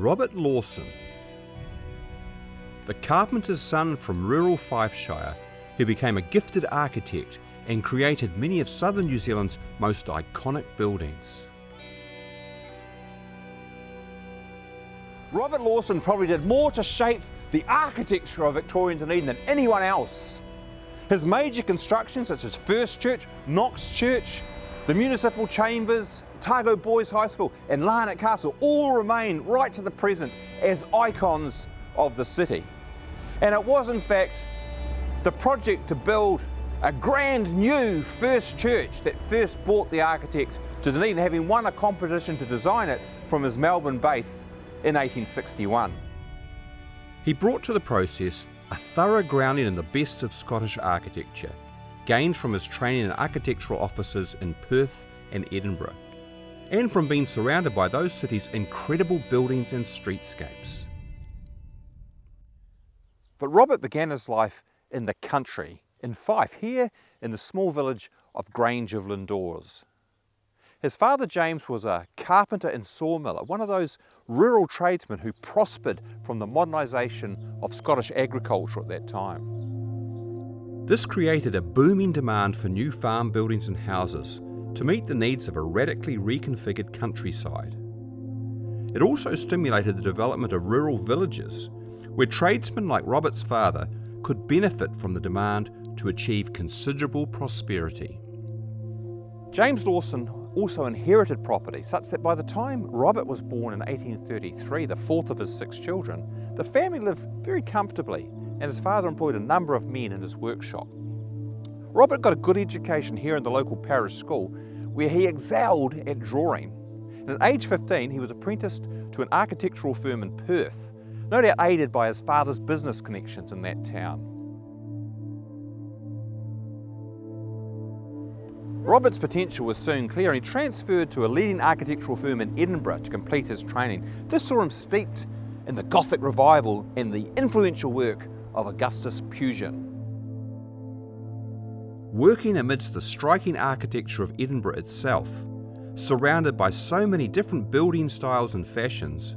Robert Lawson, the carpenter's son from rural Fifeshire, who became a gifted architect and created many of southern New Zealand's most iconic buildings. Robert Lawson probably did more to shape the architecture of Victorian Dunedin than anyone else. His major constructions such as First Church, Knox Church, the municipal chambers, Otago Boys High School and Larnach Castle all remain right to the present as icons of the city. And it was in fact the project to build a grand new First Church that first brought the architect to Dunedin, having won a competition to design it from his Melbourne base in 1861. He brought to the process a thorough grounding in the best of Scottish architecture, gained from his training in architectural offices in Perth and Edinburgh, and from being surrounded by those cities' incredible buildings and streetscapes. But Robert began his life in the country, in Fife, here in the small village of Grange of Lindores. His father James was a carpenter and sawmiller, one of those rural tradesmen who prospered from the modernisation of Scottish agriculture at that time. This created a booming demand for new farm buildings and houses to meet the needs of a radically reconfigured countryside. It also stimulated the development of rural villages, where tradesmen like Robert's father could benefit from the demand to achieve considerable prosperity. James Lawson also inherited property, such that by the time Robert was born in 1833, the fourth of his 6 children, the family lived very comfortably, and his father employed a number of men in his workshop. Robert got a good education here in the local parish school, where he excelled at drawing. And at age 15, he was apprenticed to an architectural firm in Perth, no doubt aided by his father's business connections in that town. Robert's potential was soon clear, and he transferred to a leading architectural firm in Edinburgh to complete his training. This saw him steeped in the Gothic revival and the influential work of Augustus Pugin. Working amidst the striking architecture of Edinburgh itself, surrounded by so many different building styles and fashions,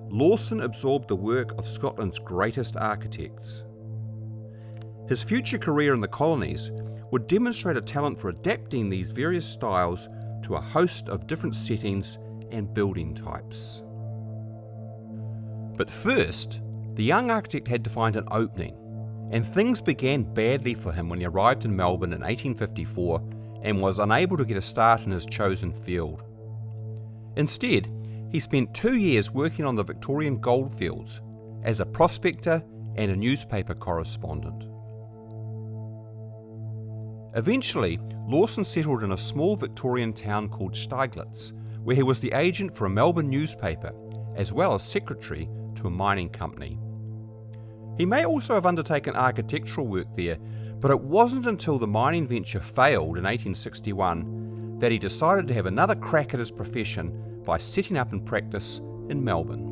Lawson absorbed the work of Scotland's greatest architects. His future career in the colonies would demonstrate a talent for adapting these various styles to a host of different settings and building types. But first, the young architect had to find an opening, and things began badly for him when he arrived in Melbourne in 1854 and was unable to get a start in his chosen field. Instead, he spent 2 years working on the Victorian goldfields as a prospector and a newspaper correspondent. Eventually, Lawson settled in a small Victorian town called Steiglitz, where he was the agent for a Melbourne newspaper, as well as secretary to a mining company. He may also have undertaken architectural work there, but it wasn't until the mining venture failed in 1861 that he decided to have another crack at his profession by setting up and practice in Melbourne.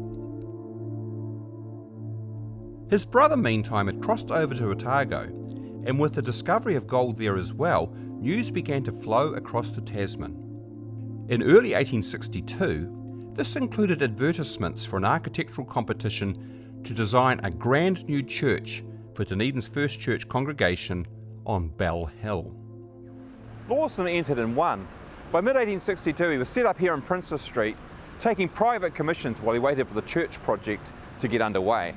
His brother, meantime, had crossed over to Otago, and with the discovery of gold there as well, news began to flow across the Tasman. In early 1862, this included advertisements for an architectural competition to design a grand new church for Dunedin's First Church congregation on Bell Hill. Lawson entered and won. By mid-1862, he was set up here in Princess Street, taking private commissions while he waited for the church project to get underway.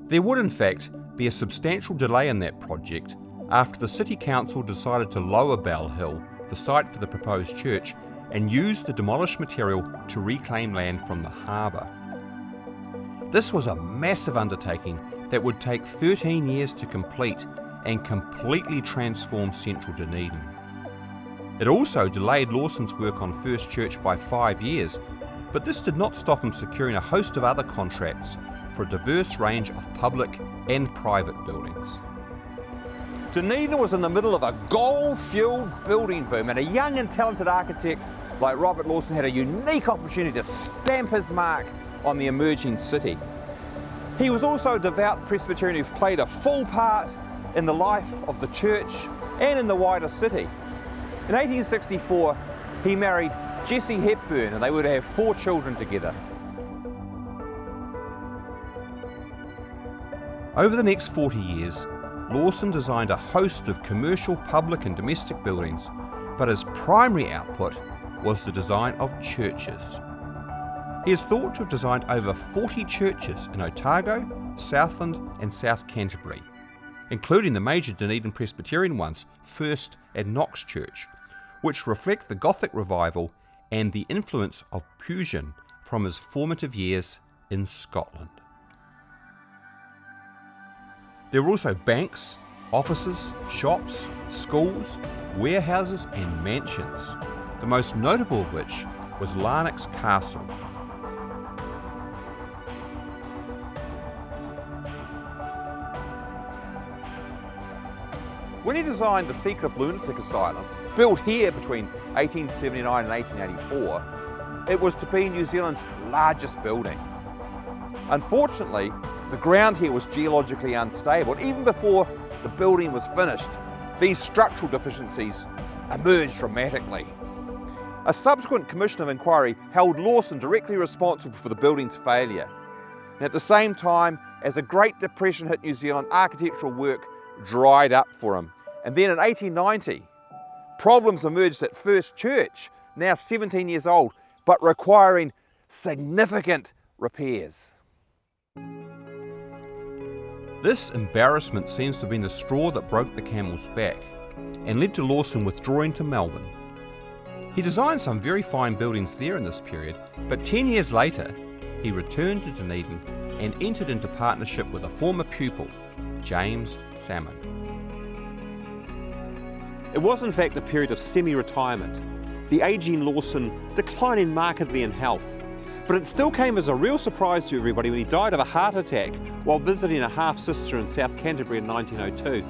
There would in fact be a substantial delay in that project after the City Council decided to lower Bell Hill, the site for the proposed church, and use the demolished material to reclaim land from the harbour. This was a massive undertaking that would take 13 years to complete and completely transform central Dunedin. It also delayed Lawson's work on First Church by 5 years, but this did not stop him securing a host of other contracts for a diverse range of public and private buildings. Dunedin was in the middle of a gold-fueled building boom, and a young and talented architect like Robert Lawson had a unique opportunity to stamp his mark on the emerging city. He was also a devout Presbyterian who played a full part in the life of the church and in the wider city. In 1864, he married Jessie Hepburn and they were to have 4 children together. Over the next 40 years, Lawson designed a host of commercial, public and domestic buildings, but his primary output was the design of churches. He is thought to have designed over 40 churches in Otago, Southland and South Canterbury, including the major Dunedin Presbyterian ones, First and Knox Church, which reflect the Gothic revival and the influence of Pujan from his formative years in Scotland. There were also banks, offices, shops, schools, warehouses and mansions, the most notable of which was Larnax Castle. When he designed the Seacliff Lunatic Asylum, built here between 1879 and 1884, it was to be New Zealand's largest building. Unfortunately, the ground here was geologically unstable, and even before the building was finished, these structural deficiencies emerged dramatically. A subsequent commission of inquiry held Lawson directly responsible for the building's failure. And at the same time, as the Great Depression hit New Zealand, architectural work dried up for him. And then in 1890, problems emerged at First Church, now 17 years old, but requiring significant repairs. This embarrassment seems to have been the straw that broke the camel's back and led to Lawson withdrawing to Melbourne. He designed some very fine buildings there in this period, but 10 years later, he returned to Dunedin and entered into partnership with a former pupil, James Salmon. It was in fact a period of semi-retirement, the ageing Lawson declining markedly in health, but it still came as a real surprise to everybody when he died of a heart attack while visiting a half-sister in South Canterbury in 1902.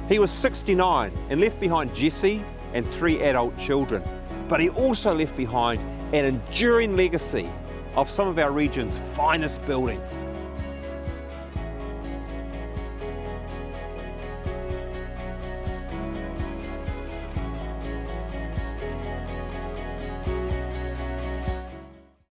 He was 69 and left behind Jessie and 3 adult children, but he also left behind an enduring legacy of some of our region's finest buildings.